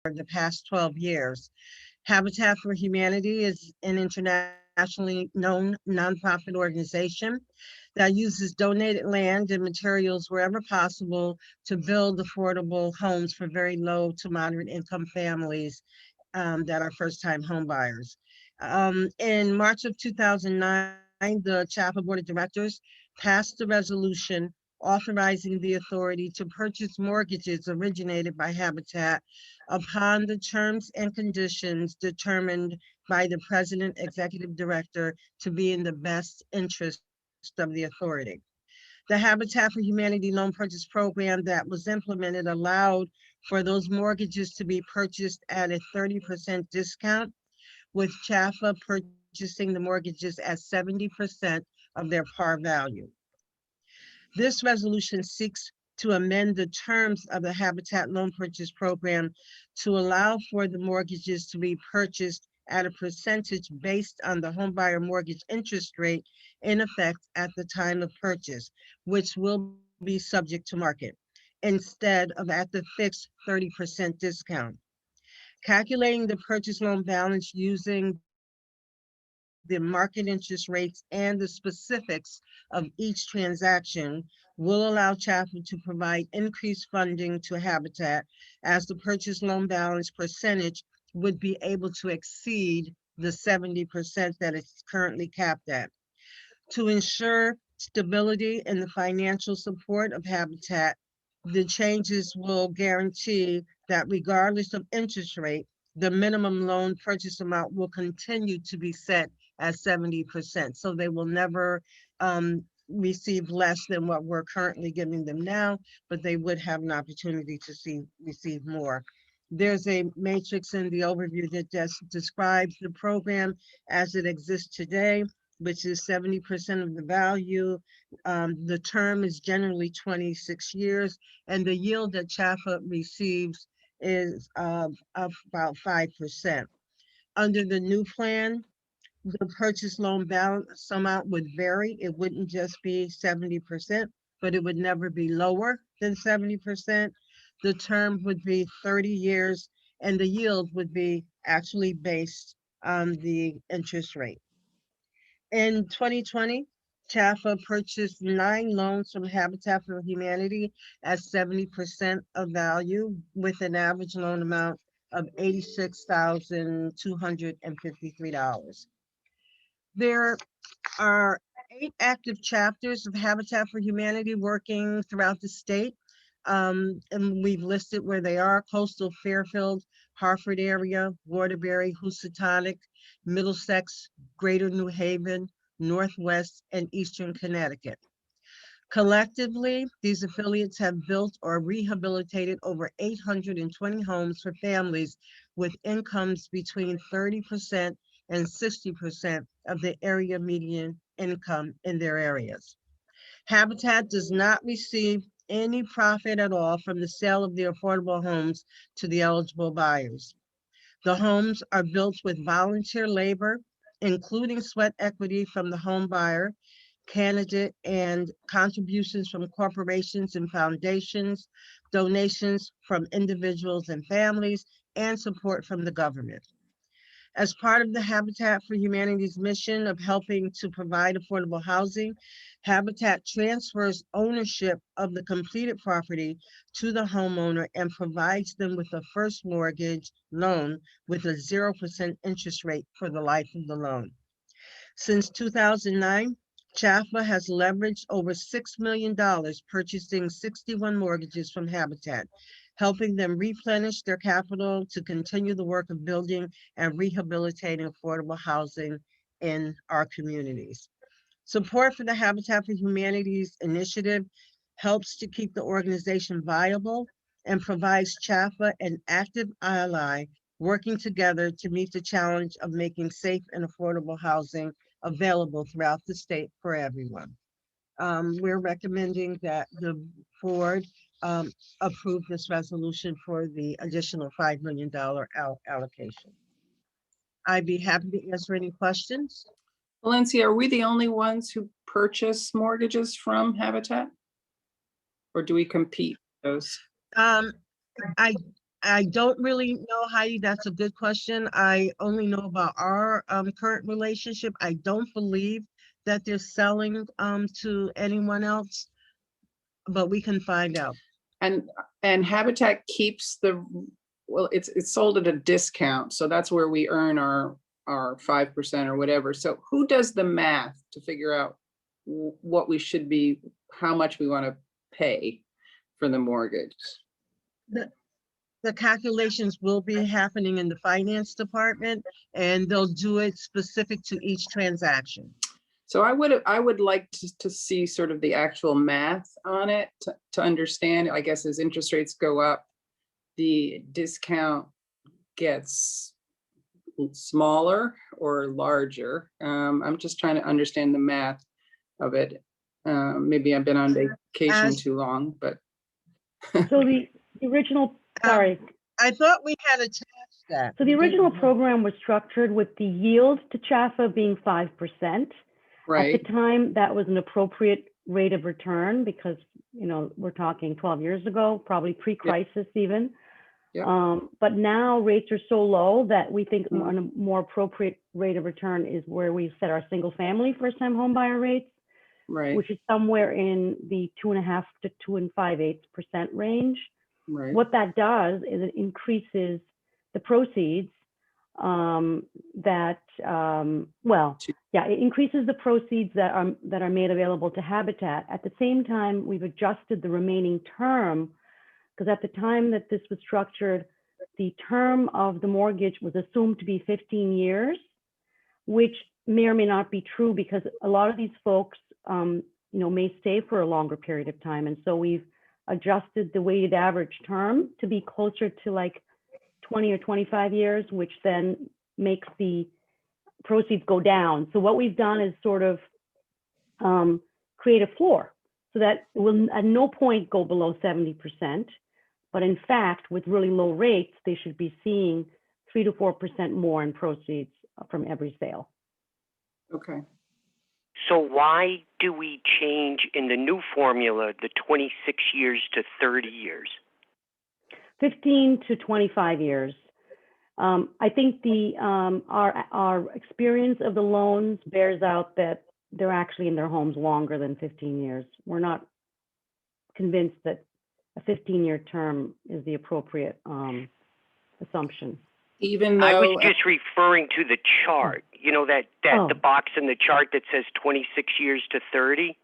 the past 12 years. Habitat for Humanity is an internationally known nonprofit organization that uses donated land and materials wherever possible to build affordable homes for very low to moderate income families that are first-time home buyers. In March of 2009, the CHFA Board of Directors passed a resolution authorizing the authority to purchase mortgages originated by Habitat upon the terms and conditions determined by the President Executive Director to be in the best interest of the authority. The Habitat for Humanity loan purchase program that was implemented allowed for those mortgages to be purchased at a 30% discount, with CHFA purchasing the mortgages at 70% of their par value. This resolution seeks to amend the terms of the Habitat loan purchase program to allow for the mortgages to be purchased at a percentage based on the homebuyer mortgage interest rate in effect at the time of purchase, which will be subject to market, instead of at the fixed 30% discount. Calculating the purchase loan balance using the market interest rates and the specifics of each transaction will allow CHFA to provide increased funding to Habitat, as the purchase loan balance percentage would be able to exceed the 70% that it's currently capped at. To ensure stability in the financial support of Habitat, the changes will guarantee that regardless of interest rate, the minimum loan purchase amount will continue to be set at 70%. So they will never receive less than what we're currently giving them now, but they would have an opportunity to receive more. There's a matrix in the overview that just describes the program as it exists today, which is 70% of the value. The term is generally 26 years, and the yield that CHFA receives is of about 5%. Under the new plan, the purchase loan balance amount would vary. It wouldn't just be 70%, but it would never be lower than 70%. The term would be 30 years, and the yield would be actually based on the interest rate. In 2020, CHFA purchased 9 loans from Habitat for Humanity at 70% of value, with an average loan amount of $86,253. There are 8 active chapters of Habitat for Humanity working throughout the state. And we've listed where they are: Coastal Fairfield, Hartford area, Waterbury, Housatonic, Middlesex, Greater New Haven, Northwest, and Eastern Connecticut. Collectively, these affiliates have built or rehabilitated over 820 homes for families with incomes between 30% and 60% of the area median income in their areas. Habitat does not receive any profit at all from the sale of the affordable homes to the eligible buyers. The homes are built with volunteer labor, including sweat equity from the home buyer, candidate, and contributions from corporations and foundations, donations from individuals and families, and support from the government. As part of the Habitat for Humanity's mission of helping to provide affordable housing, Habitat transfers ownership of the completed property to the homeowner and provides them with a first mortgage loan with a 0% interest rate for the life of the loan. Since 2009, CHFA has leveraged over $6 million purchasing 61 mortgages from Habitat, helping them replenish their capital to continue the work of building and rehabilitating affordable housing in our communities. Support for the Habitat for Humanity's initiative helps to keep the organization viable and provides CHFA an active ally working together to meet the challenge of making safe and affordable housing available throughout the state for everyone. We're recommending that the board approve this resolution for the additional $5 million allocation. I'd be happy to answer any questions. Valencia, are we the only ones who purchase mortgages from Habitat? Or do we compete with those? I I don't really know, Heidi. That's a good question. I only know about our current relationship. I don't believe that they're selling to anyone else, but we can find out. And Habitat keeps well, it's sold at a discount, so that's where we earn our 5% or whatever. So who does the math to figure out what we should be, how much we want to pay for the mortgage? The calculations will be happening in the finance department, and they'll do it specific to each transaction. So I would like to see sort of the actual math on it to understand. I guess as interest rates go up, the discount gets smaller or larger. I'm just trying to understand the math of it. Maybe I've been on vacation too long, but. So the original, sorry. I thought we had attached that. So the original program was structured with the yield to CHFA being 5%. Right. At the time, that was an appropriate rate of return because, you know, we're talking 12 years ago, probably pre-crisis even. Yep. But now rates are so low that we think a more appropriate rate of return is where we set our single family first time home buyer rates, Right. which is somewhere in the 2.5 to 2.625% range. Right. What that does is it increases the proceeds it increases the proceeds that are made available to Habitat. At the same time, we've adjusted the remaining term because at the time that this was structured, the term of the mortgage was assumed to be 15 years, which may or may not be true because a lot of these folks, may stay for a longer period of time. And so we've adjusted the weighted average term to be closer to like 20 or 25 years, which then makes the proceeds go down. So what we've done is sort of create a floor so that it will at no point go below 70%. But in fact, with really low rates, they should be seeing 3 to 4% more in proceeds from every sale. Okay. So why do we change in the new formula the 26 years to 30 years? 15 to 25 years. I think our experience of the loans bears out that they're actually in their homes longer than 15 years. We're not convinced that a 15-year term is the appropriate assumption. Even though I was just referring to the chart, the box in the chart that says 26 years to 30.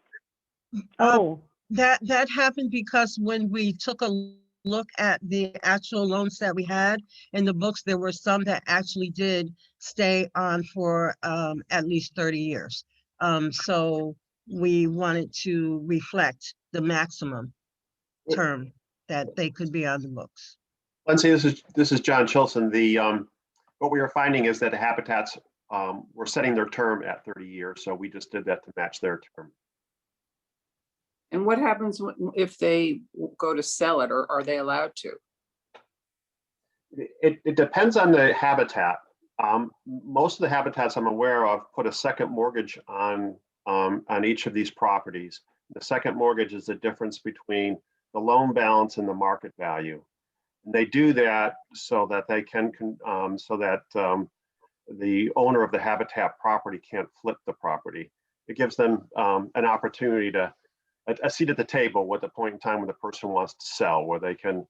That happened because when we took a look at the actual loans that we had in the books, there were some that actually did stay on for at least 30 years. So we wanted to reflect the maximum term that they could be on the books. Lindsay, this is John Chilson. What we are finding is that the Habitats were setting their term at 30 years, so we just did that to match their term. And what happens if they go to sell it, or are they allowed to? It depends on the habitat. Most of the habitats I'm aware of put a second mortgage on each of these properties. The second mortgage is the difference between the loan balance and the market value. And they do that so that they can, the owner of the habitat property can't flip the property. It gives them an opportunity to a seat at the table at the point in time when the person wants to sell, where they can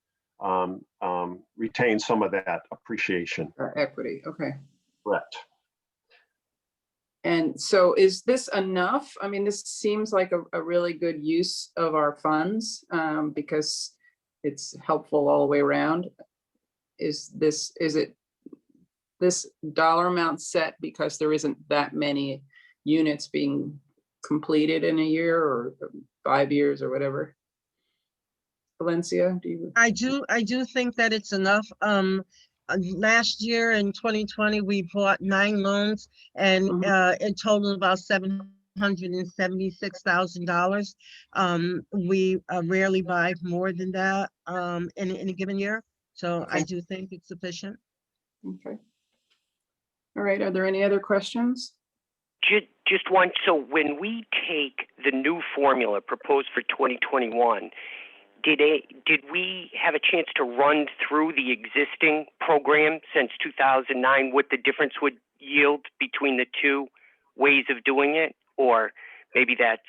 retain some of that appreciation. Equity, okay. Correct. And so is this enough? I mean, this seems like a really good use of our funds because it's helpful all the way around. Is it this dollar amount set because there isn't that many units being completed in a year or 5 years or whatever? Valencia, do you? I do think that it's enough. Last year in 2020, we bought 9 loans and in total about $776,000. We rarely buy more than that in a given year. So okay. I do think it's sufficient. Okay. All right. Are there any other questions? Just one. So when we take the new formula proposed for 2021, did we have a chance to run through the existing program since 2009, what the difference would yield between the two ways of doing it? Or maybe that's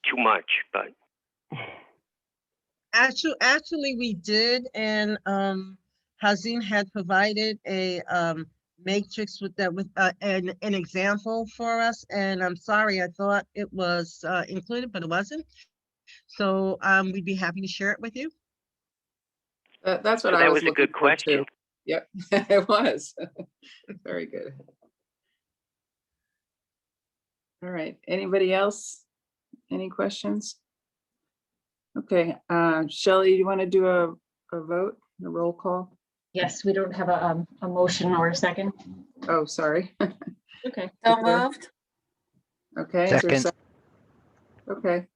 too much, but Actually, we did, and Hazin had provided a matrix with an example for us, and I'm sorry, I thought it was included, but it wasn't. So we'd be happy to share it with you. That's what so I that was was a good looking for question. too. Yep, it was. Very good. All right, anybody else? Any questions? Okay, Shelley, you want to do a vote, a roll call? Yes, we don't have a motion or a second. Oh, sorry. Okay. So So moved. Okay. Is there a Second. Okay,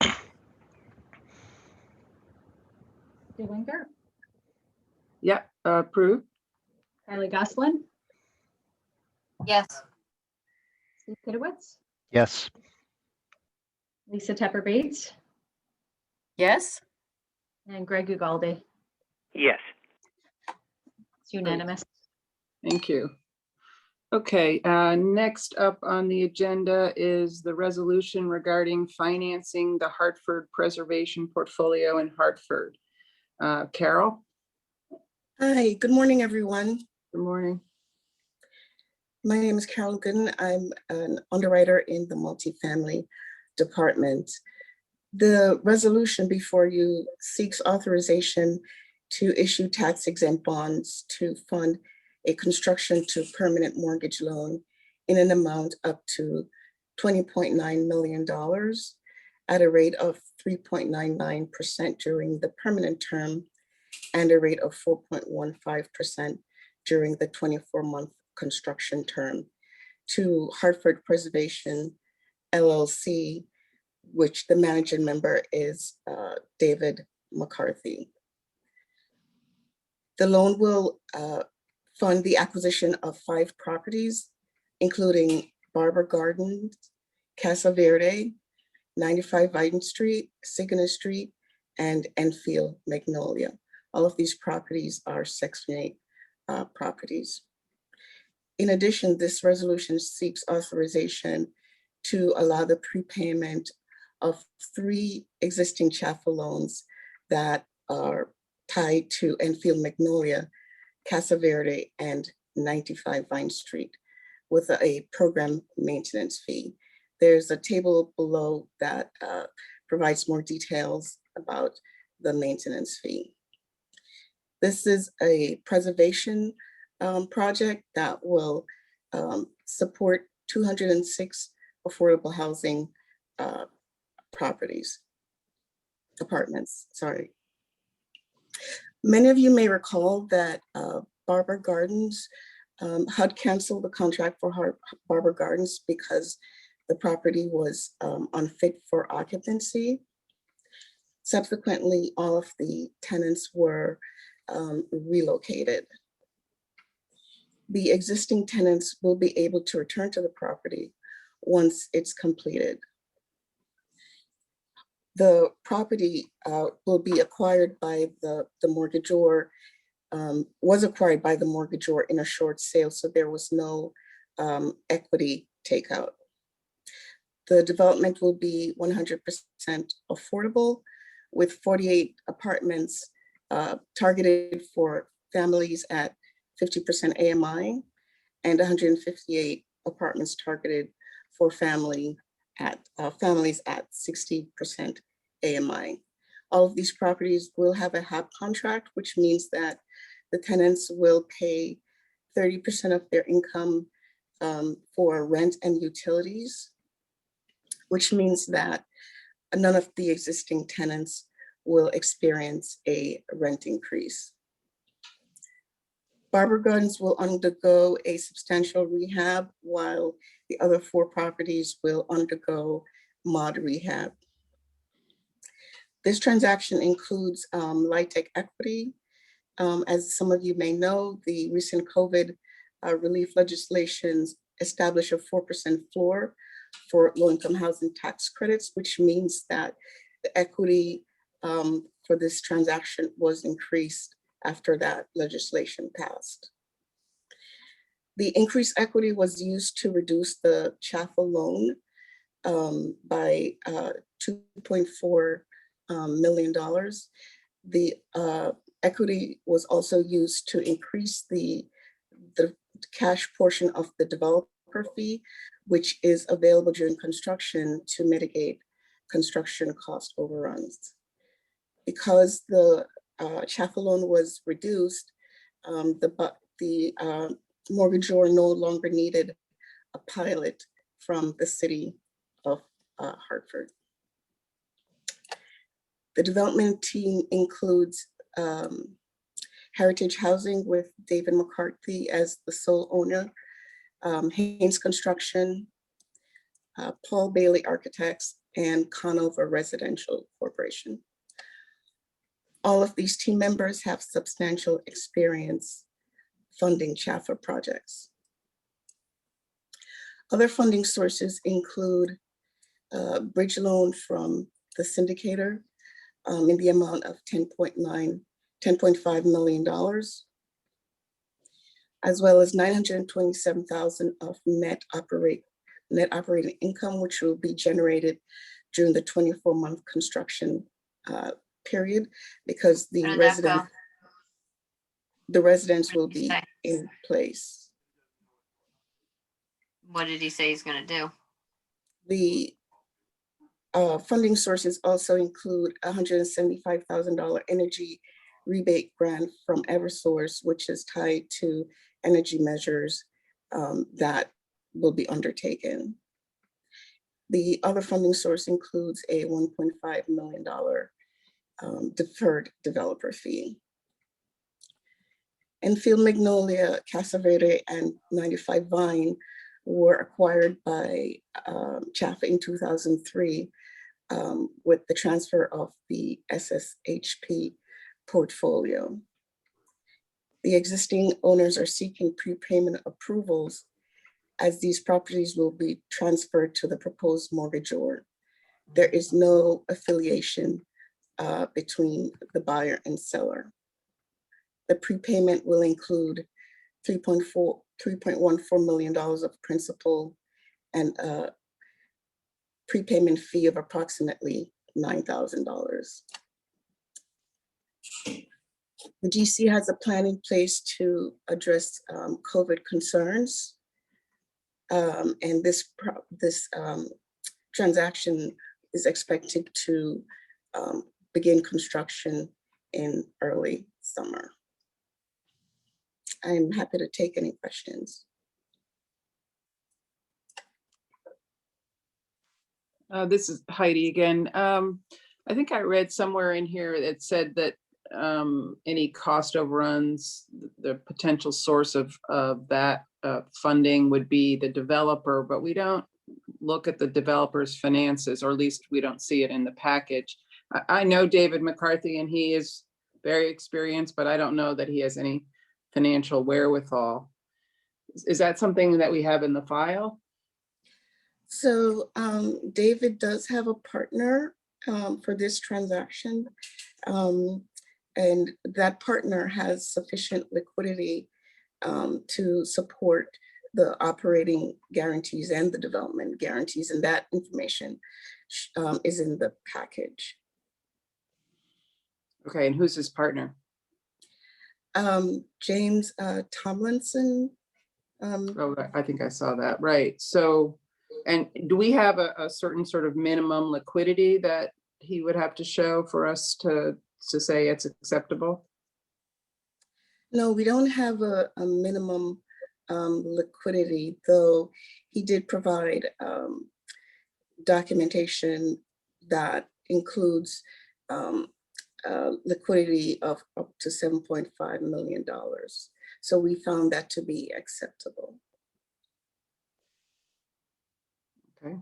DeWinger, yeah, approved. Kylie Goslin, Yes. Steve Kitowitz, Yes. Lisa Tepper Bates, Yes. and Greg Ugalde. Yes. It's unanimous. Thank you. Okay, next up on the agenda is the resolution regarding financing the Hartford Preservation Portfolio in Hartford. Carol, Hi, good morning, everyone. good morning. My name is Carol Gooden. I'm an underwriter in the multifamily department. The resolution before you seeks authorization to issue tax exempt bonds to fund a construction to permanent mortgage loan in an amount up to $20.9 million at a rate of 3.99% during the permanent term and a rate of 4.15% during the 24-month construction term to Hartford Preservation LLC, which the managing member is David McCarthy. The loan will fund the acquisition of 5 properties, including Barber Gardens, Casa Verde, 95 Vine Street, Signa Street, and Enfield Magnolia. All of these properties are Section 8 properties. In addition, this resolution seeks authorization to allow the prepayment of 3 existing CHFA loans that are tied to Enfield Magnolia, Casa Verde, and 95 Vine Street with a program maintenance fee. There's a table below that provides more details about the maintenance fee. This is a preservation project that will support 206 affordable housing apartments, sorry. Many of you may recall that Barber Gardens had canceled the contract for Barber Gardens because the property was unfit for occupancy. Subsequently, all of the tenants were relocated. The existing tenants will be able to return to the property once it's completed. The property will be acquired by the mortgagor, was acquired by the mortgagor in a short sale, so there was no equity takeout. The development will be 100% affordable with 48 apartments targeted for families at 50% AMI and 158 apartments targeted for families at 60% AMI. All of these properties will have a HAP contract, which means that the tenants will pay 30% of their income for rent and utilities, which means that none of the existing tenants will experience a rent increase. Barber Gardens will undergo a substantial rehab while the other 4 properties will undergo mod rehab. This transaction includes LIHTC equity. As some of you may know, the recent COVID relief legislations establish a 4% floor for low-income housing tax credits, which means that the equity for this transaction was increased after that legislation passed. The increased equity was used to reduce the CHFA loan by $2.4 million. The equity was also used to increase the cash portion of the developer fee, which is available during construction to mitigate construction cost overruns. Because the CHFA loan was reduced, the mortgagor no longer needed a pilot from the city of Hartford. The development team includes Heritage Housing with David McCarthy as the sole owner, Haynes Construction, Paul Bailey Architects, and Conover Residential Corporation. All of these team members have substantial experience funding CHFA projects. Other funding sources include bridge loan from the syndicator in the amount of $10.5 million, as well as $927,000 of net operating income, which will be generated during the 24-month construction period, because the residents will be in place. What did he say he's gonna do? The funding sources also include $175,000 energy rebate grant from Eversource, which is tied to energy measures that will be undertaken. The other funding source includes a $1.5 million deferred developer fee. Enfield Magnolia, Casa Verde, and 95 Vine were acquired by CHFA in 2003 with the transfer of the SSHP portfolio. The existing owners are seeking prepayment approvals as these properties will be transferred to the proposed mortgagor. There is no affiliation between the buyer and seller. The prepayment will include $3.14 million of principal and a prepayment fee of approximately $9,000. The GC has a plan in place to address COVID concerns. And this transaction is expected to begin construction in early summer. I'm happy to take any questions. This is Heidi again. I think I read somewhere in here that said that any cost overruns, the potential source of that funding would be the developer, but we don't look at the developer's finances, or at least we don't see it in the package. I know David McCarthy and he is very experienced, but I don't know that he has any financial wherewithal. Is that something that we have in the file? So David does have a partner for this transaction. And that partner has sufficient liquidity to support the operating guarantees and the development guarantees, and that information is in the package. Okay, and who's his partner? James Tomlinson. Oh, I think I saw that, right. So, and do we have a certain sort of minimum liquidity that he would have to show for us to say it's acceptable? No, we don't have a minimum liquidity, though he did provide documentation that includes liquidity of up to $7.5 million. So we found that to be acceptable. Okay.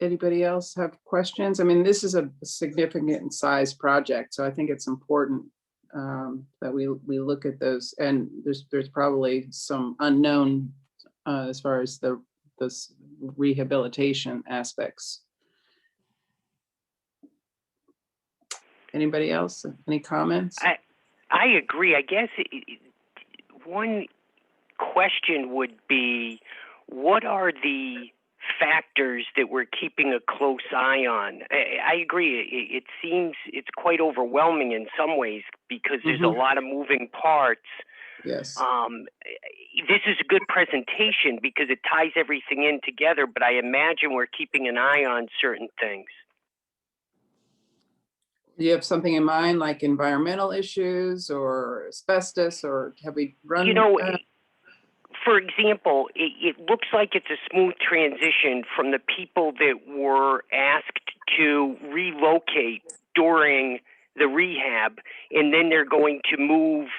Anybody else have questions? I mean, this is a significant size project, so I think it's important that we look at those. And there's probably some unknown as far as those rehabilitation aspects. Anybody else? Any comments? I agree. I guess one question would be, what are the factors that we're keeping a close eye on? I agree. It seems it's quite overwhelming in some ways because there's a lot of moving parts. Yes. This is a good presentation because it ties everything in together, but I imagine we're keeping an eye on certain things. Do you have something in mind, like environmental issues or asbestos, or have we run? You know, for example, it looks like it's a smooth transition from the people that were asked to relocate during the rehab, and then they're going to move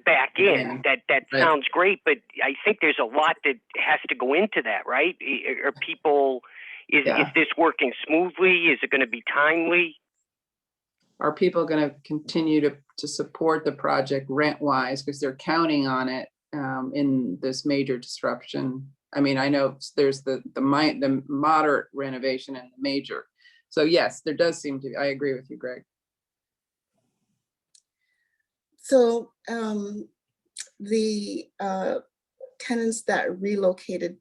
back in. That Right. sounds great, but I think there's a lot that has to go into that, right? Are people, is this working smoothly? Is it going to be timely? Are people going to continue to support the project rent-wise because they're counting on it in this major disruption? I mean, I know there's the moderate renovation and the major. So yes, there does seem to be. I agree with you, Greg. So the tenants that relocated,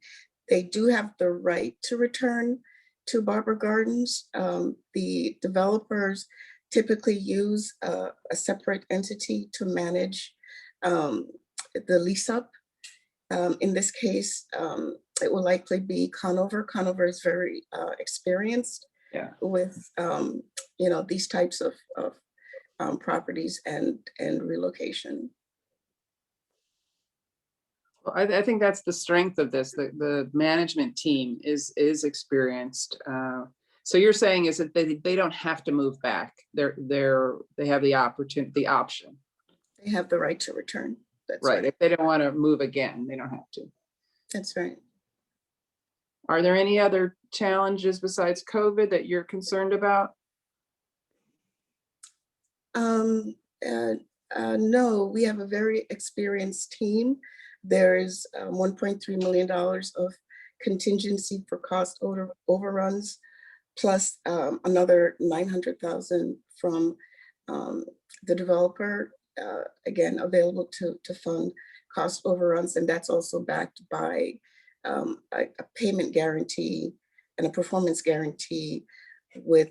they do have the right to return to Barber Gardens. The developers typically use a separate entity to manage the lease up. In this case, it will likely be Conover. Conover is very experienced with these types of properties and relocation. Well, I think that's the strength of this. The management team is experienced. So you're saying is that they don't have to move back. They have the opportunity, the option. They have the right to return. That's right. If they don't want to move again, they don't have to. That's right. Are there any other challenges besides COVID that you're concerned about? No, we have a very experienced team. There's $1.3 million of contingency for cost overruns, plus another $900,000 from the developer, again, available to fund cost overruns. And that's also backed by a payment guarantee and a performance guarantee with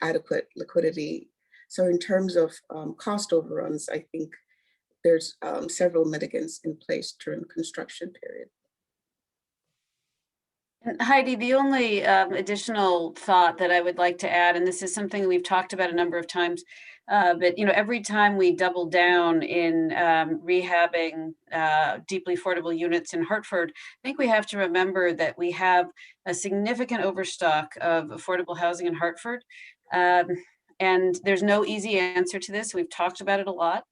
adequate liquidity. So in terms of cost overruns, I think there's several mitigants in place during the construction period. And Heidi, the only additional thought that I would like to add, and this is something we've talked about a number of times, but every time we double down in rehabbing deeply affordable units in Hartford, I think we have to remember that we have a significant overstock of affordable housing in Hartford. And there's no easy answer to this. We've talked about it a lot,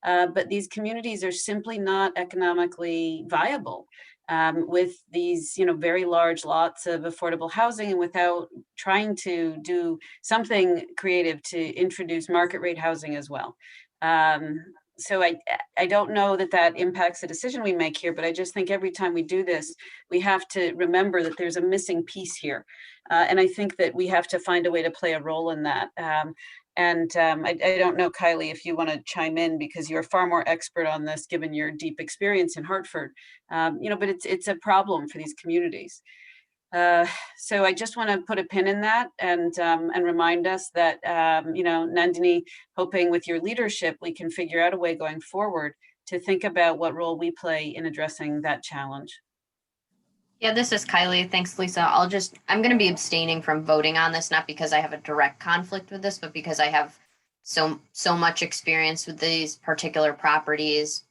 but these communities are simply not economically viable. With these, very large lots of affordable housing, and without trying to do something creative to introduce market rate housing as well. So I don't know that impacts the decision we make here, but I just think every time we do this, we have to remember that there's a missing piece here. And I think that we have to find a way to play a role in that. I don't know, Kylie, if you want to chime in, because you're far more expert on this, given your deep experience in Hartford. But it's a problem for these communities. So I just want to put a pin in that and remind us that, Nandini, hoping with your leadership, we can figure out a way going forward to think about what role we play in addressing that challenge. Yeah, this is Kylie. Thanks, Lisa. I'm going to be abstaining from voting on this, not because I have a direct conflict with this, but because I have so much experience with these particular properties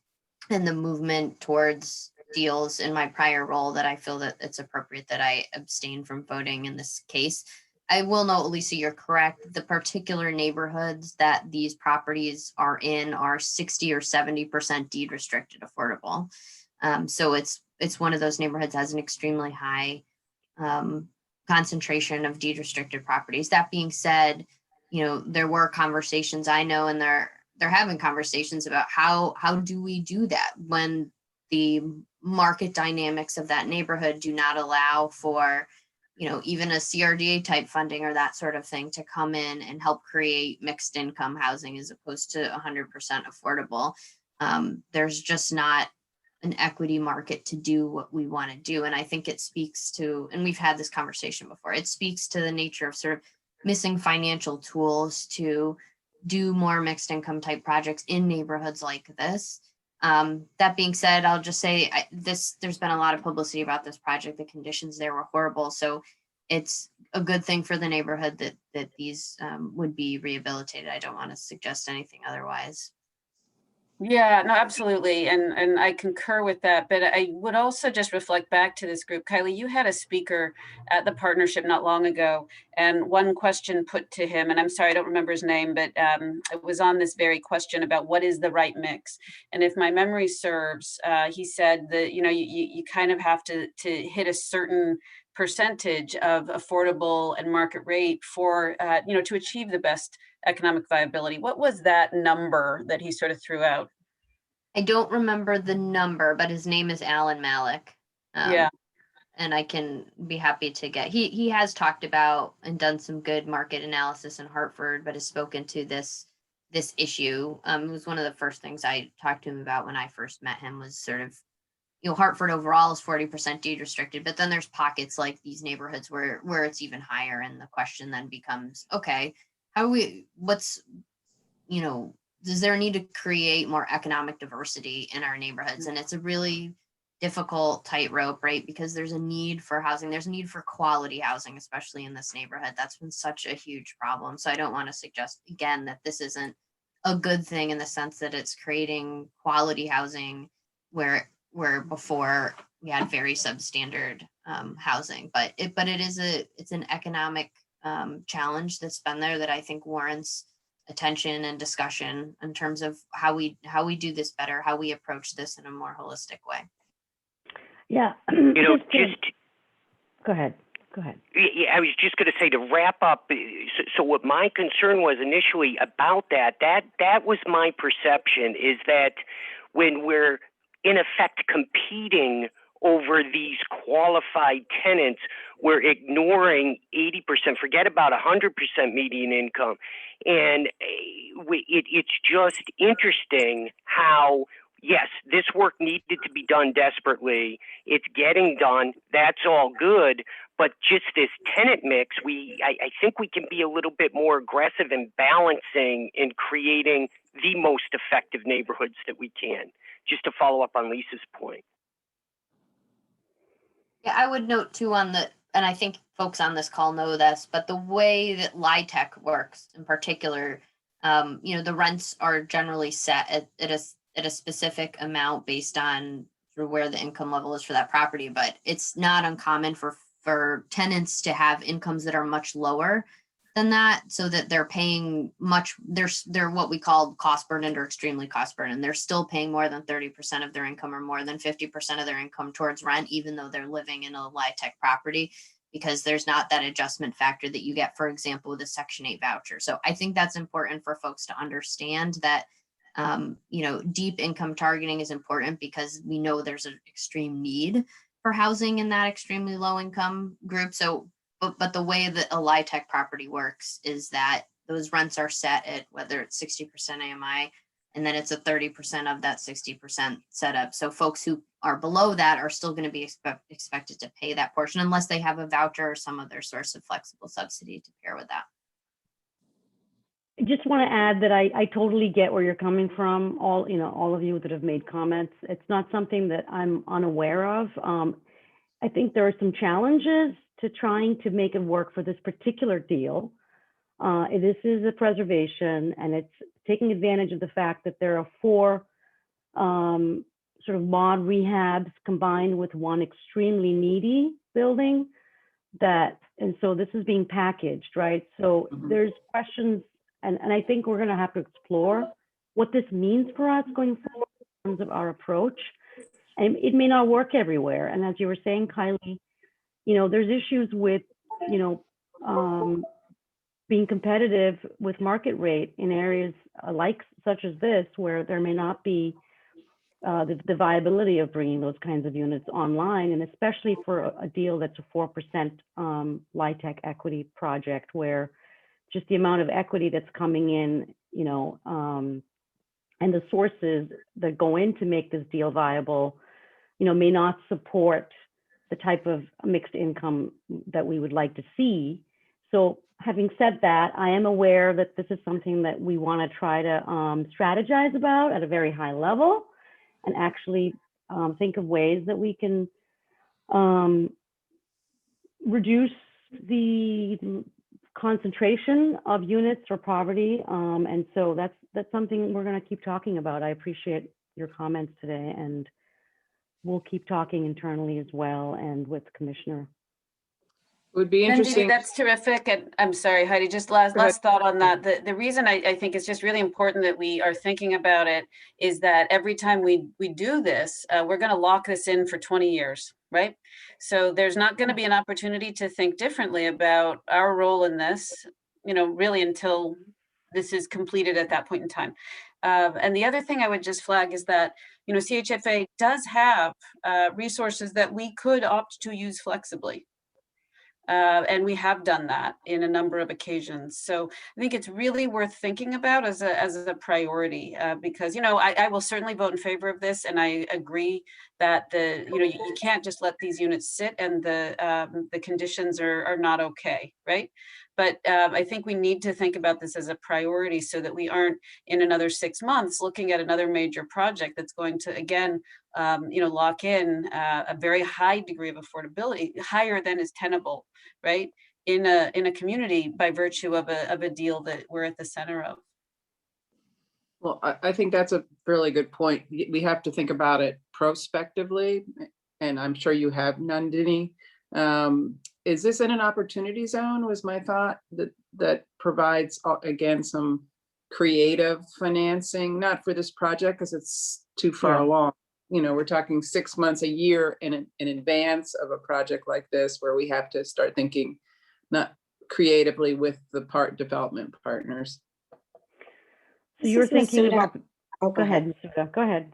and the movement towards deals in my prior role that I feel that it's appropriate that I abstain from voting in this case. I will note, Lisa, you're correct. The particular neighborhoods that these properties are in are 60 or 70% deed restricted affordable. So it's one of those neighborhoods that has an extremely high concentration of deed restricted properties. That being said, there were conversations, I know, and they're having conversations about how do we do that when the market dynamics of that neighborhood do not allow for even a CRDA type funding or that sort of thing to come in and help create mixed income housing as opposed to 100% affordable. There's just not an equity market to do what we want to do. And I think it speaks to, and we've had this conversation before, it speaks to the nature of sort of missing financial tools to do more mixed income type projects in neighborhoods like this. That being said, I'll just say there's been a lot of publicity about this project. The conditions there were horrible. So it's a good thing for the neighborhood that these would be rehabilitated. I don't want to suggest anything otherwise. Yeah, no, absolutely. And I concur with that. But I would also just reflect back to this group. Kylie, you had a speaker at the partnership not long ago, and one question put to him, and I'm sorry, I don't remember his name, but it was on this very question about what is the right mix. And if my memory serves, he said that, you kind of have to hit a certain percentage of affordable and market rate for, to achieve the best economic viability. What was that number that he sort of threw out? I don't remember the number, but his name is Alan Malik. Yeah. And I can be happy to get, he has talked about and done some good market analysis in Hartford, but has spoken to this issue. It was one of the first things I talked to him about when I first met him, was sort of, Hartford overall is 40% deed restricted, but then there's pockets like these neighborhoods where it's even higher. And the question then becomes, okay, does there a need to create more economic diversity in our neighborhoods? And it's a really difficult tightrope, right? Because there's a need for housing. There's a need for quality housing, especially in this neighborhood. That's been such a huge problem. So I don't want to suggest, again, that this isn't a good thing in the sense that it's creating quality housing where before we had very substandard housing. But it's an economic challenge that's been there that I think warrants attention and discussion in terms of how we do this better, how we approach this in a more holistic way. Yeah. Just Go ahead. Yeah, I was just going to say, to wrap up. So what my concern was initially about that was my perception, is that when we're in effect competing over these qualified tenants, we're ignoring 80%, forget about 100% median income. And it's just interesting how, yes, this work needed to be done desperately. It's getting done. That's all good. But just this tenant mix, I think we can be a little bit more aggressive in balancing and creating the most effective neighborhoods that we can. Just to follow up on Lisa's point. Yeah, I would note too and I think folks on this call know this, but the way that LIHTC works in particular, the rents are generally set at a specific amount based on where the income level is for that property. But it's not uncommon for tenants to have incomes that are much lower than that, so that they're paying they're what we call cost burdened or extremely cost burdened. They're still paying more than 30% of their income or more than 50% of their income towards rent, even though they're living in a LIHTC property, because there's not that adjustment factor that you get, for example, with a Section 8 voucher. So I think that's important for folks to understand that, deep income targeting is important because we know there's an extreme need for housing in that extremely low income group. So But the way that a LIHTC property works is that those rents are set at whether it's 60% AMI, and then it's a 30% of that 60% setup. So folks who are below that are still going to be expected to pay that portion unless they have a voucher or some other source of flexible subsidy to pair with that. I just want to add that I totally get where you're coming from. All of you that have made comments. It's not something that I'm unaware of. I think there are some challenges to trying to make it work for this particular deal. This is a preservation, and it's taking advantage of the fact that there are 4 sort of mod rehabs combined with one extremely needy building and so this is being packaged, right? So there's questions, and I think we're going to have to explore what this means for us going forward in terms of our approach. And it may not work everywhere. And as you were saying, Kylie, there's issues with, being competitive with market rate in areas such as this, where there may not be the viability of bringing those kinds of units online, and especially for a deal that's a 4% LIHTC equity project, where just the amount of equity that's coming in, you know, and the sources that go in to make this deal viable, you know, may not support the type of mixed income that we would like to see. So having said that, I am aware that this is something that we want to try to strategize about at a very high level, and actually think of ways that we can reduce the concentration of units or poverty. And so that's something we're going to keep talking about. I appreciate your comments today, and we'll keep talking internally as well and with the Commissioner. It would be Cindy, interesting. that's terrific. And I'm sorry, Heidi, just last thought on that. The reason I think it's just really important that we are thinking about it is that every time we do this, we're going to lock this in for 20 years, right? So there's not going to be an opportunity to think differently about our role in this, you know, really until this is completed at that point in time. And the other thing I would just flag is that, you know, CHFA does have resources that we could opt to use flexibly. And we have done that in a number of occasions. So I think it's really worth thinking about as a priority, because, you know, I will certainly vote in favor of this. And I agree that you can't just let these units sit and the conditions are not okay, right? But I think we need to think about this as a priority so that we aren't in another 6 months looking at another major project that's going to, again, lock in a very high degree of affordability, higher than is tenable, right, in a community by virtue of a deal that we're at the center of. Well, I think that's a really good point. We have to think about it prospectively, and I'm sure you have, Nandini. Is this in an opportunity zone, was my thought, that provides, again, some creative financing, not for this project because it's too far along. You know, we're talking 6 months, a year in advance of a project like this, where we have to start thinking not creatively with the development partners. So you're thinking about, Oh, go ahead, Masuda. Go ahead.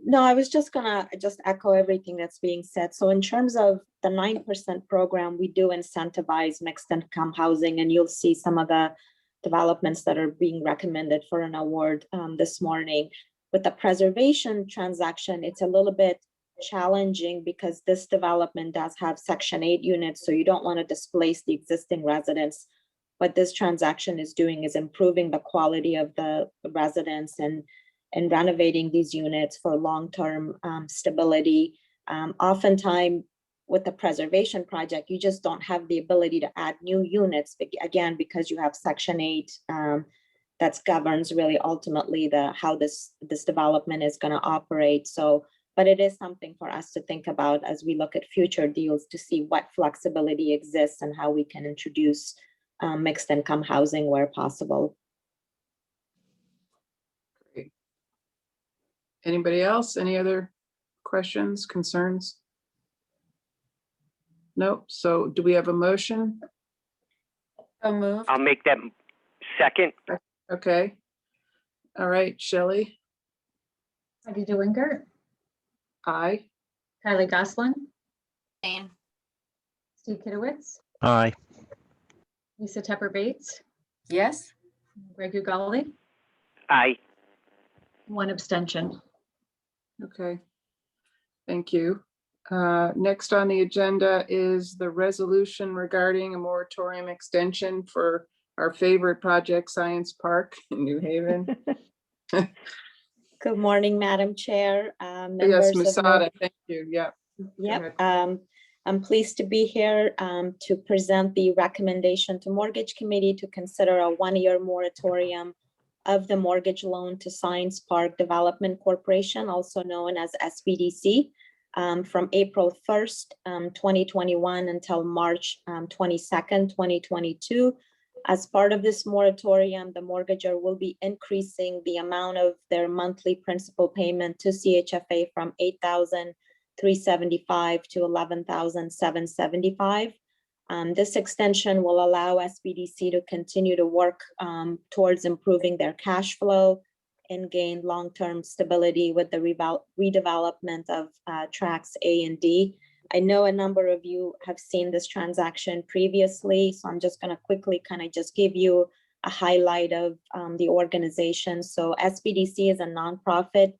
No, I was just gonna echo everything that's being said. So in terms of the 9% program, we do incentivize mixed income housing, and you'll see some of the developments that are being recommended for an award this morning. With the preservation transaction, it's a little bit challenging because this development does have Section 8 units, so you don't want to displace the existing residents. What this transaction is doing is improving the quality of the residents and renovating these units for long-term stability. Oftentimes with the preservation project, you just don't have the ability to add new units, again, because you have Section 8 that governs really ultimately how this development is going to operate. So, but it is something for us to think about as we look at future deals to see what flexibility exists and how we can introduce mixed income housing where possible. Great. Anybody else? Any other questions, concerns? Nope. So do we have a motion? So moved. I'll make that second. Okay. All right, Shelley. Heidi DeWinkert, Aye. Kylie Goslin, Jane. Steve Kitowitz, Aye. Lisa Tepper Bates, Yes. Greg Ugalli, Aye. one abstention. Okay. Thank you. Next on the agenda is the resolution regarding a moratorium extension for our favorite project, Science Park in New Haven. Good morning, Madam Chair. Yes, members of Musada, thank you. Yeah. Yep. I'm pleased to be here to present the recommendation to Mortgage Committee to consider a 1-year moratorium of the mortgage loan to Science Park Development Corporation, also known as SPDC, from April 1st, 2021 until March 22nd, 2022. As part of this moratorium, the mortgagor will be increasing the amount of their monthly principal payment to CHFA from $8,375 to $11,775. This extension will allow SBDC to continue to work towards improving their cash flow, and gain long-term stability with the redevelopment of tracks A and D. I know a number of you have seen this transaction previously, so I'm just going to quickly kind of just give you a highlight of the organization. So SBDC is a nonprofit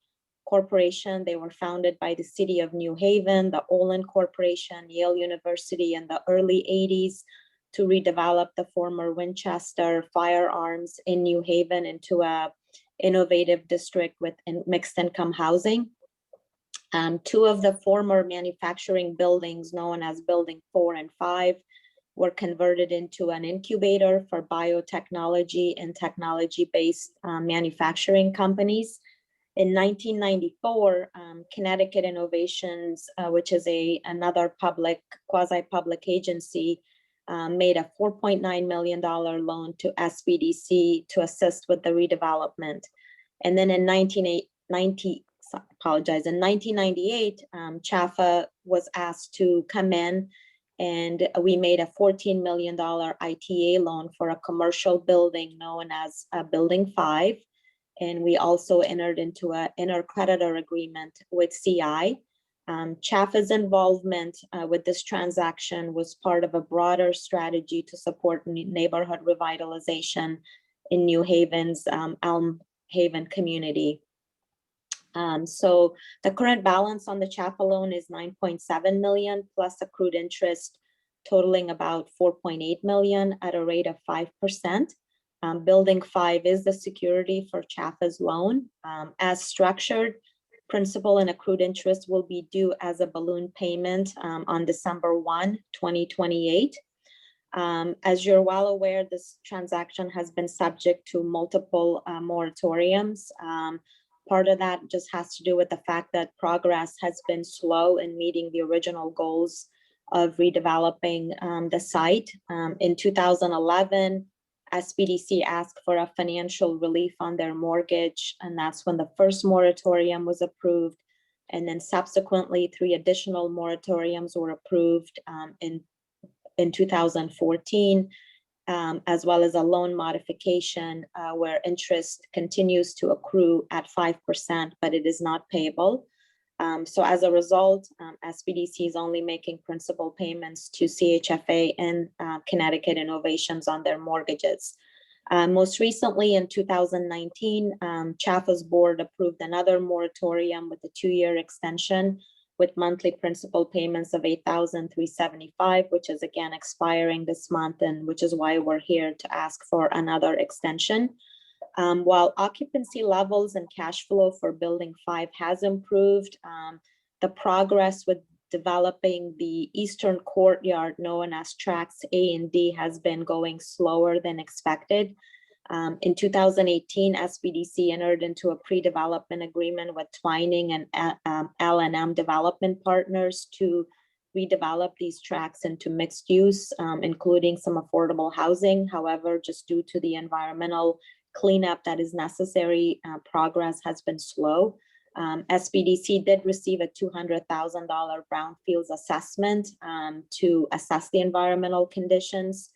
corporation. They were founded by the City of New Haven, the Olin Corporation, Yale University in the early 80s to redevelop the former Winchester firearms in New Haven into a innovative district with mixed income housing. Two of the former manufacturing buildings known as Building 4 and 5 were converted into an incubator for biotechnology and technology-based manufacturing companies. In 1994, Connecticut Innovations, which is another quasi-public agency, made a $4.9 million loan to SBDC to assist with the redevelopment. And then in 1998, CHFA was asked to come in, and we made a $14 million ITA loan for a commercial building known as Building 5. And we also entered into an intercreditor agreement with CI. CHFA's involvement with this transaction was part of a broader strategy to support neighborhood revitalization in New Haven's Elm Haven community. So the current balance on the CHFA loan is 9.7 million plus accrued interest totaling about 4.8 million at a rate of 5%. Building 5 is the security for CHFA's loan. As structured, principal and accrued interest will be due as a balloon payment on December 1, 2028. As you're well aware, this transaction has been subject to multiple moratoriums. Part of that just has to do with the fact that progress has been slow in meeting the original goals of redeveloping the site. In 2011, SBDC asked for a financial relief on their mortgage, and that's when the first moratorium was approved. And then subsequently, 3 additional moratoriums were approved in 2014, as well as a loan modification where interest continues to accrue at 5%, but it is not payable. So as a result, SBDC is only making principal payments to CHFA and Connecticut Innovations on their mortgages. Most recently in 2019, CHFA's board approved another moratorium with a 2-year extension with monthly principal payments of $8,375, which is again expiring this month, and which is why we're here to ask for another extension. While occupancy levels and cash flow for Building 5 has improved, the progress with developing the eastern courtyard known as tracks A and D has been going slower than expected. In 2018, SBDC entered into a pre-development agreement with Twining and L&M Development Partners to redevelop these tracks into mixed use, including some affordable housing. However, just due to the environmental cleanup that is necessary, progress has been slow. SBDC did receive a $200,000 brownfields assessment to assess the environmental conditions.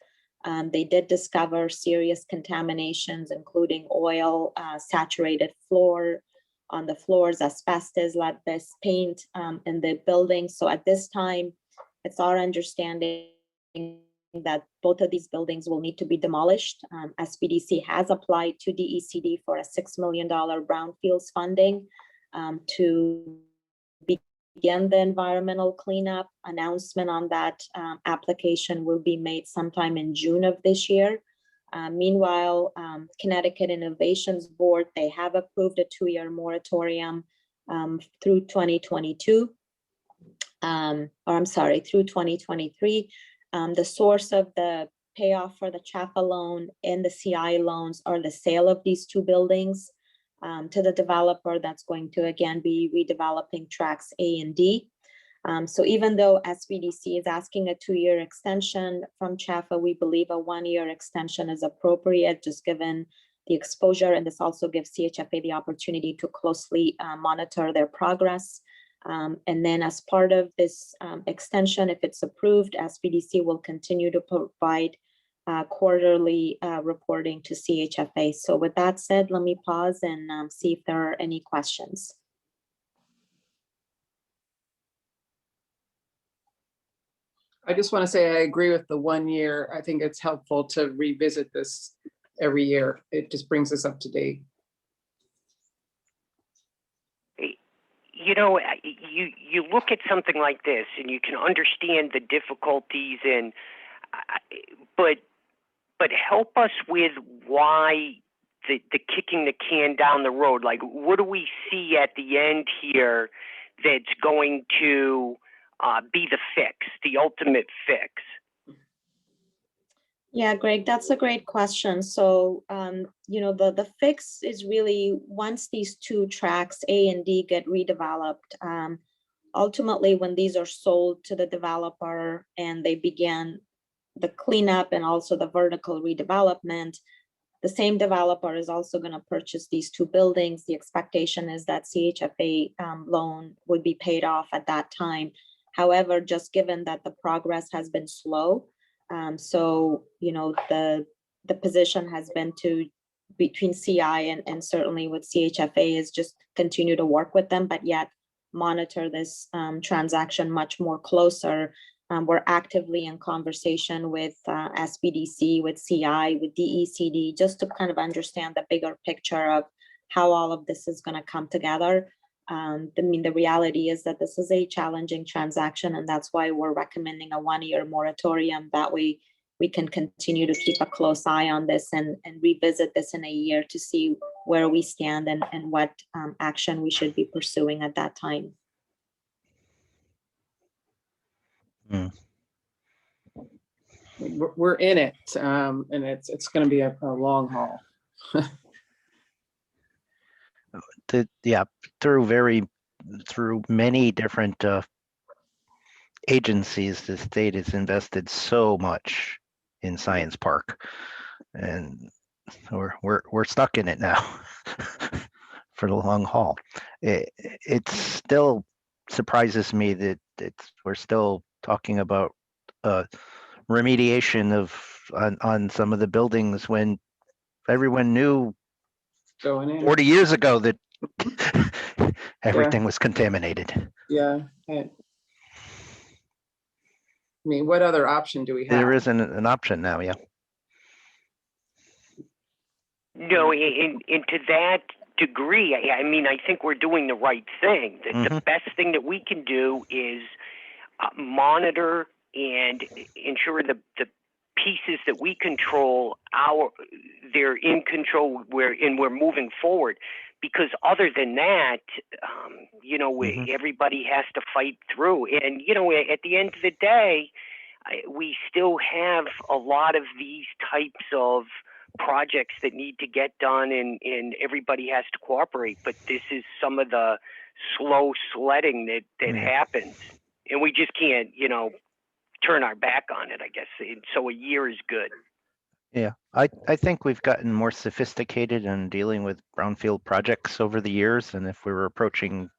They did discover serious contaminations, including oil, saturated floor on the floors, asbestos, lead-based paint in the building. So at this time, it's our understanding that both of these buildings will need to be demolished. SBDC has applied to DECD for a $6 million brownfields funding to begin the environmental cleanup. Announcement on that application will be made sometime in June of this year. Meanwhile, Connecticut Innovations Board, they have approved a 2-year moratorium through 2022, through 2023. The source of the payoff for the CHFA loan and the CI loans are the sale of these 2 buildings to the developer that's going to again be redeveloping tracks A and D. So even though SBDC is asking a 2-year extension from CHFA, we believe a 1-year extension is appropriate, just given the exposure. And this also gives CHFA the opportunity to closely monitor their progress. And then as part of this extension, if it's approved, SBDC will continue to provide quarterly reporting to CHFA. So with that said, let me pause and see if there are any questions. I just want to say I agree with the 1 year. I think it's helpful to revisit this every year. It just brings us up to date. You know, you look at something like this and you can understand the difficulties and, but help us with why the kicking the can down the road. Like, what do we see at the end here that's going to be the fix, the ultimate fix? Yeah, Greg, that's a great question. So, you know, the fix is really once these two tracks, A and D, get redeveloped, ultimately when these are sold to the developer and they begin the cleanup and also the vertical redevelopment, the same developer is also going to purchase these two buildings. The expectation is that CHFA loan would be paid off at that time. However, just given that the progress has been slow, so, you know, the position has been to, between CI and certainly with CHFA, is just continue to work with them, but yet monitor this transaction much more closer. We're actively in conversation with SBDC, with CI, with DECD, just to kind of understand the bigger picture of how all of this is going to come together. I mean, the reality is that this is a challenging transaction, and that's why we're recommending a 1-year moratorium. That way we can continue to keep a close eye on this and revisit this in a year to see where we stand and what action we should be pursuing at that time. We're in it, and it's going to be a long haul. Yeah, through many different agencies, the state has invested so much in Science Park, and we're stuck in it now for the long haul. It still surprises me that we're still talking about remediation on some of the buildings when everyone knew Going in. 40 years ago that everything was contaminated. Yeah. I mean, what other option do we have? There isn't an option now, yeah. No, and to that degree, I mean, I think we're doing the right thing. The best thing that we can do is monitor and ensure the pieces that we control, they're in control, we're moving forward. Because other than that, you know, everybody has to fight through. And, you know, at the end of the day, we still have a lot of these types of projects that need to get done, and everybody has to cooperate. But this is some of the slow sledding that happens. And we just can't, you know, turn our back on it, I guess. So a year is good. Yeah, I think we've gotten more sophisticated in dealing with brownfield projects over the years, and if we were approaching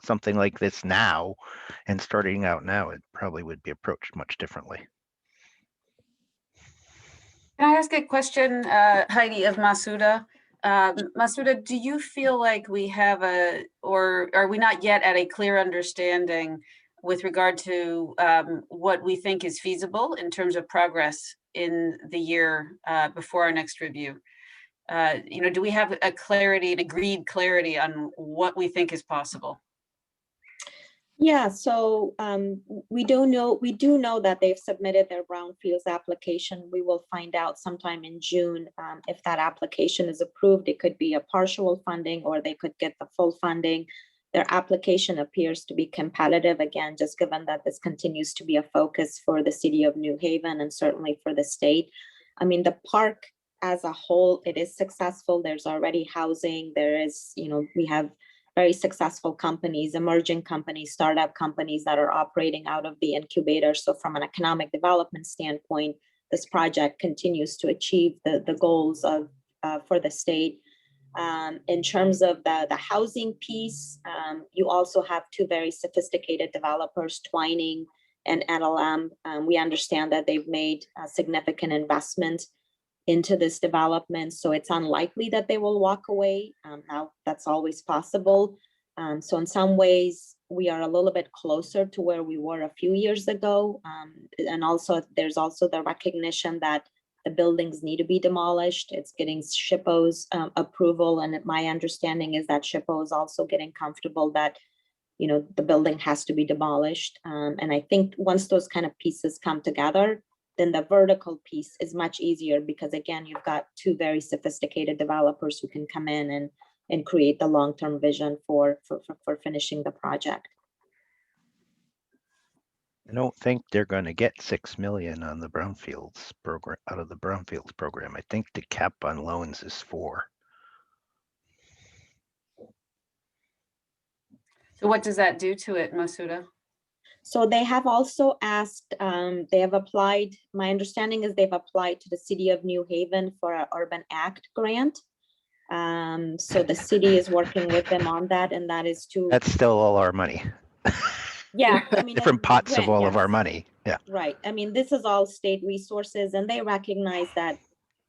something like this now and starting out now, it probably would be approached much differently. Can I ask a question, Heidi, of Masuda? Masuda, do you feel like we have or are we not yet at a clear understanding with regard to what we think is feasible in terms of progress in the year before our next review? You know, do we have an agreed clarity on what we think is possible? Yeah, so we do know that they've submitted their brownfields application. We will find out sometime in June if that application is approved. It could be a partial funding or they could get the full funding. Their application appears to be competitive, again, just given that this continues to be a focus for the city of New Haven and certainly for the state. I mean, the park as a whole, it is successful. There's already housing. There is, you know, we have very successful companies, emerging companies, startup companies that are operating out of the incubator. So from an economic development standpoint, this project continues to achieve the goals of for the state. In terms of the housing piece, you also have two very sophisticated developers, Twining and NLM. We understand that they've made a significant investment into this development, so it's unlikely that they will walk away. Now, that's always possible. So in some ways, we are a little bit closer to where we were a few years ago. And also, there's also the recognition that the buildings need to be demolished. It's getting SHPO's approval, and my understanding is that SHPO is also getting comfortable that, you know, the building has to be demolished. And I think once those kind of pieces come together, then the vertical piece is much easier, because again, you've got two very sophisticated developers who can come in and create the long-term vision for finishing the project. I don't think they're going to get 6 million on the brownfields program, out of the brownfields program. I think the cap on loans is 4. So what does that do to it, Masuda? So they have also asked, they have applied, my understanding is they've applied to the City of New Haven for an Urban Act grant. So the city is working with them on that, and that is to, That's still all our money. yeah, I mean. Different the pots of grant, all of our yes. money. Yeah. Right, I mean, this is all state resources, and they recognize that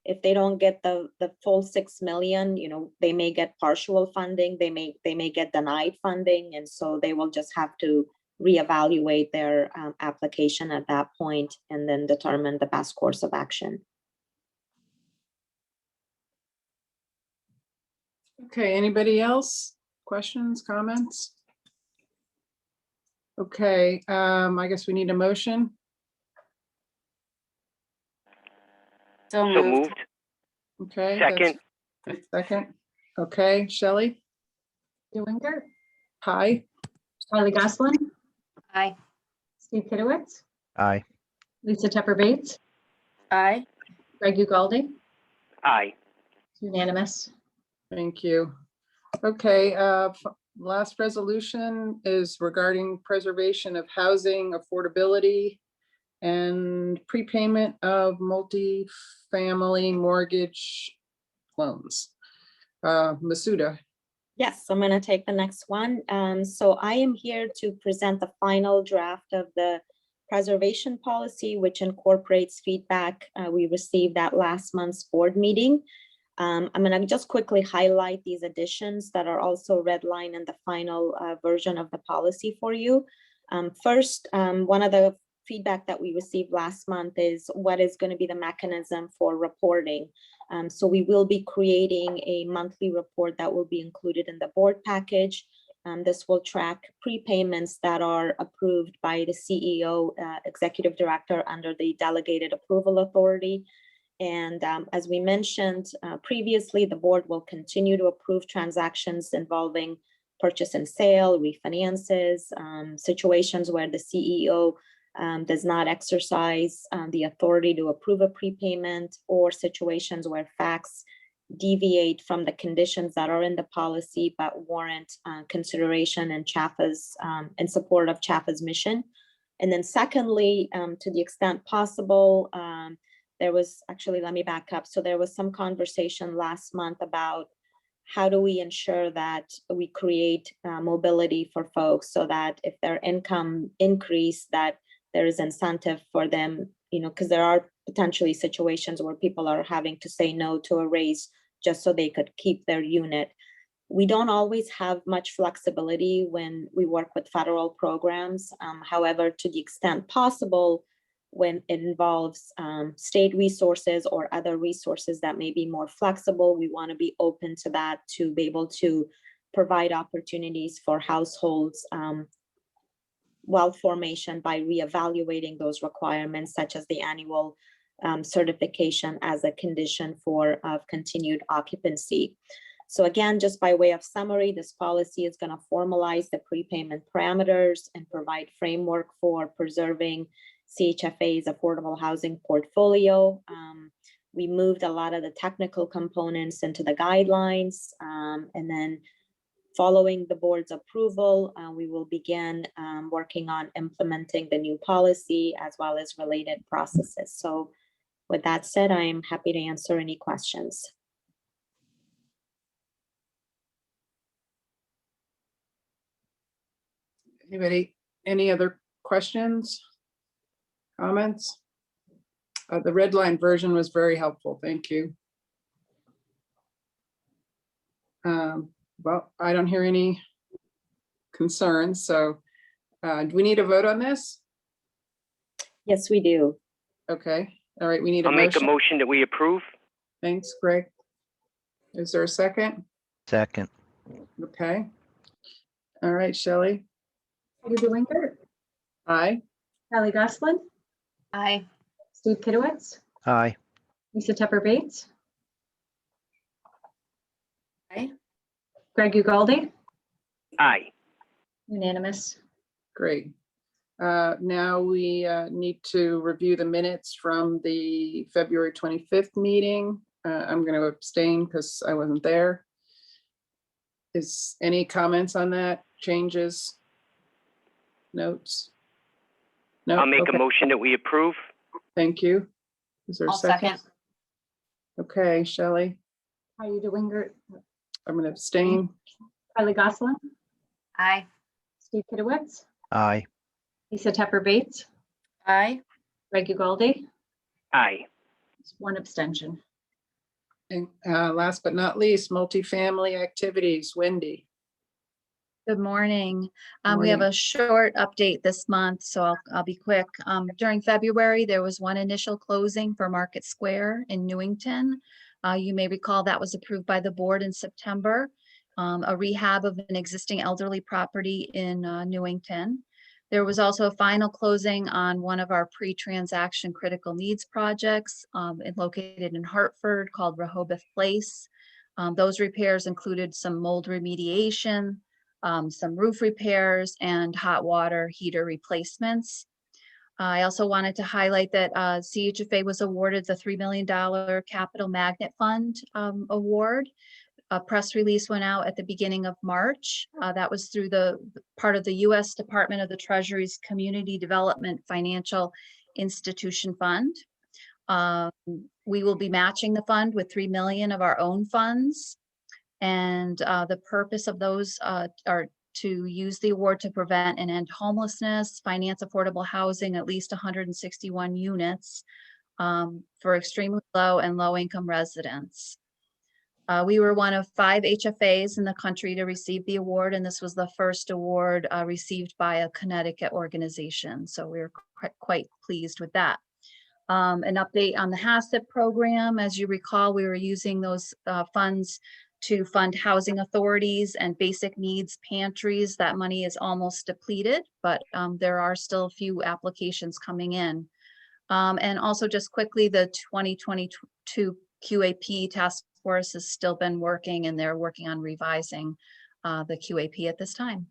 if they don't get the full 6 million, you know, they may get partial funding, they may get denied funding, and so they will just have to reevaluate their application at that point and then determine the best course of action. Okay, anybody else? Questions, comments? Okay, I guess we need a motion. So So moved. moved. Okay. that's- Second. Second. Okay, Shelley? DeWinger, Hi. Kylie Goslin, Aye. Steve Kitowitz, Aye. Lisa Tepper Bates, Aye. Greg Ugaldi, Aye. unanimous. Thank you. Okay, last resolution is regarding preservation of housing affordability and prepayment of multi-family mortgage loans. Masuda. Yes, I'm going to take the next one. So I am here to present the final draft of the preservation policy, which incorporates feedback we received at last month's board meeting. I'm going to just quickly highlight these additions that are also redlined in the final version of the policy for you. First, one of the feedback that we received last month is what is going to be the mechanism for reporting. So we will be creating a monthly report that will be included in the board package. This will track prepayments that are approved by the CEO, executive director under the delegated approval authority. And as we mentioned previously, the board will continue to approve transactions involving purchase and sale, refinances, situations where the CEO does not exercise the authority to approve a prepayment, or situations where facts deviate from the conditions that are in the policy but warrant consideration in CHFA's in support of CHFA's mission. And then secondly, to the extent possible, there was actually, let me back up. So there was some conversation last month about how do we ensure that we create mobility for folks so that if their income increase, that there is incentive for them, you know, because there are potentially situations where people are having to say no to a raise just so they could keep their unit. We don't always have much flexibility when we work with federal programs. However, to the extent possible, when it involves state resources or other resources that may be more flexible, we want to be open to that, to be able to provide opportunities for households wealth formation by reevaluating those requirements, such as the annual certification as a condition for continued occupancy. So again, just by way of summary, this policy is going to formalize the prepayment parameters and provide framework for preserving CHFA's affordable housing portfolio. We moved a lot of the technical components into the guidelines, and then following the board's approval, we will begin working on implementing the new policy as well as related processes. So with that said, I am happy to answer any questions. Anybody, any other questions? Comments? The red line version was very helpful. Thank you. Well, I don't hear any concerns, so do we need a vote on this? Yes, we do. Okay, all right, we need a I'll make a motion. motion that we approve. Thanks, Greg. Is there a second? Second. Okay. All right, Shelley. Heidi DeWinger, Aye. Kylie Goslin, Aye. Steve Kitowitz, Aye. Lisa Tepper Bates, Aye. Greg Ugaldi, Aye. unanimous. Great. Now we need to review the minutes from the February 25th meeting. I'm going to abstain because I wasn't there. Is any comments on that? Changes? Notes? No. I'll make a Okay. motion that we approve. Thank you. Is there a I'll second? second. Okay, Shelley, Heidi DeWinger, I'm going to abstain. Kylie Goslin, Aye. Steve Kitowitz, Aye. Lisa Tepper Bates, Aye. Greg Ugaldi, Aye. one abstention. And last but not least, multifamily activities. Wendy. Good morning. We have Morning. a short update this month, so I'll be quick. During February, there was one initial closing for Market Square in Newington. You may recall that was approved by the board in September, a rehab of an existing elderly property in Newington. There was also a final closing on one of our pre-transaction critical needs projects located in Hartford called Rehoboth Place. Those repairs included some mold remediation, some roof repairs, and hot water heater replacements. I also wanted to highlight that CHFA was awarded the $3 million Capital Magnet Fund award. A press release went out at the beginning of March. That was through the part of the U.S. Department of the Treasury's Community Development Financial Institution Fund. We will be matching the fund with $3 million of our own funds. And the purpose of those are to use the award to prevent and end homelessness, finance affordable housing, at least 161 units for extremely low and low income residents. We were one of 5 HFAs in the country to receive the award, and this was the first award received by a Connecticut organization. So we were quite pleased with that. An update on the HACCP program. As you recall, we were using those funds to fund housing authorities and basic needs pantries. That money is almost depleted, but there are still a few applications coming in. And also just quickly, the 2022 QAP task force has still been working, and they're working on revising the QAP at this time.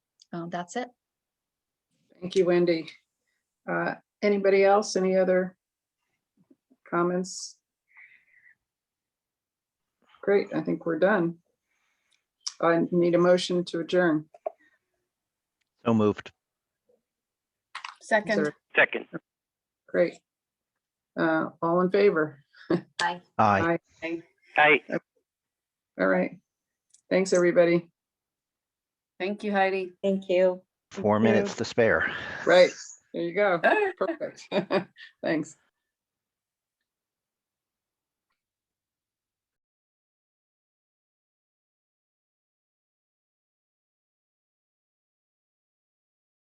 That's it. Thank you, Wendy. Anybody else? Any other comments? Great, I think we're done. I need a motion to adjourn. So moved. Is Second. there- Second. Great. All in favor? Aye. Aye. Aye. All right. Thanks, everybody. Thank you, Heidi. Thank you. 4 minutes to spare. Right, there you go. Perfect. Thanks.